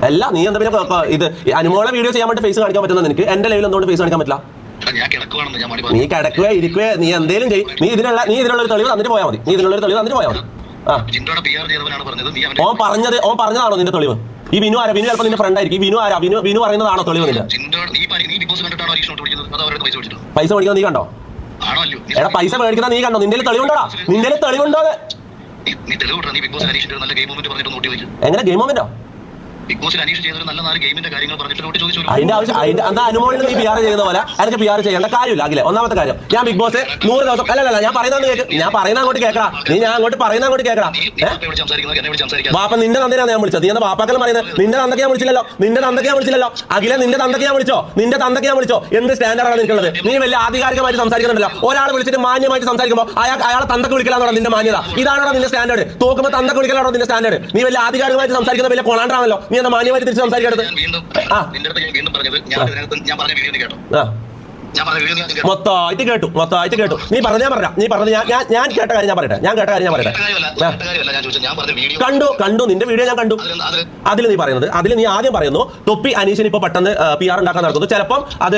അല്ല നീ എന്താ പിന്നെ ഇത് അനുമോളെ വീഡിയോ ചെയ്യാൻ വേണ്ടി ഫേസ് കാണിക്കാൻ പറ്റുന്ന നിനക്ക് എന്റെ ലൈവിൽ എന്തുകൊണ്ട് ഫേസ് കാണിക്കാൻ പറ്റില്ല? നീ കിടക്കുക ഇരിക്കുക നീ എന്തേലും ചെയ്യും. നീ ഇതിനുള്ള ഒരു തെളിവ് തന്നിട്ട് പോയാൽ മതി. നീ ഇതിനുള്ള ഒരു തെളിവ് തന്നിട്ട് പോയാൽ മതി. ഓൻ പറഞ്ഞതാണോ നിന്റെ തെളിവ്? ഈ വിനു ആരാ? വിനു ചിലപ്പോൾ നിന്റെ ഫ്രണ്ട് ആയിരിക്കും. ഈ വിനു ആരാ? വിനു പറയുന്നതാണോ തെളിവ്? നിന്റെ പൈസ മേടിക്കുന്നത് നീ കണ്ടോ? എടാ പൈസ മേടിക്കുന്ന നീ കണ്ടോ? നിന്റെ തെളിവുണ്ടോടാ? നിന്റെ തെളിവുണ്ടോ? എങ്ങനെ ഗെയിം മൊമെന്റോ? അതിന്റെ ആവശ്യം എന്താ? അനുമോളിൽ നീ PR ചെയ്യുന്ന പോലെ എനിക്ക് PR ചെയ്യേണ്ട കാര്യമില്ല. അഖിലെ ഒന്നാമത്തെ കാര്യം, ഞാൻ ബിഗ് ബോസ് 100 ദിവസം അല്ലല്ല ഞാൻ പറയുന്നത് കേൾക്ക്. ഞാൻ പറയുന്ന അങ്ങോട്ട് കേൾക്കടാ. ഞാൻ അങ്ങോട്ട് പറയുന്ന അങ്ങോട്ട് കേൾക്കടാ. ബാപ്പ നിന്റെ തന്തയാണ് ഞാൻ വിളിച്ചത്. നീ എന്താ ബാപ്പാക്കളും പറയുന്നത്? നിന്റെ തന്തക്ക് ഞാൻ വിളിച്ചില്ലല്ലോ. അഖിലെ നിന്റെ തന്തക്ക് ഞാൻ വിളിച്ചോ? എന്ത് സ്റ്റാൻഡേർഡാണ് നിനക്കുള്ളത്? നീ വലിയ ആധികാരികമായിട്ട് സംസാരിക്കുന്നുണ്ടല്ലോ. ഒരാൾ വിളിച്ചിട്ട് മാന്യമായിട്ട് സംസാരിക്കുമ്പോൾ അയാളെ തന്തക്ക് വിളിക്കലാണോ നിന്റെ മാന്യത? ഇതാണോ നിന്റെ സ്റ്റാൻഡേർഡ്? തോക്കുമ്പോൾ തന്തക്ക് വിളിക്കലാണോ നിന്റെ സ്റ്റാൻഡേർഡ്? നീ വലിയ ആധികാരികമായിട്ട് സംസാരിക്കുന്ന വലിയ കൊളാണ്ടാണല്ലോ. നീ എന്താ മാന്യമായിട്ട് തിരിച്ച് സംസാരിക്കരുത്? മൊത്തമായിട്ട് കേട്ടു. നീ പറഞ്ഞ ഞാൻ കേട്ട കാര്യം ഞാൻ പറയട്ടെ. കണ്ടു നിന്റെ വീഡിയോ ഞാൻ കണ്ടു. അതിൽ നീ ആദ്യം പറയുന്നു തൊപ്പി അനീഷിന് ഇപ്പൊ പെട്ടെന്ന് PR ഉണ്ടാക്കാൻ നടക്കുന്നു. ചിലപ്പം അത്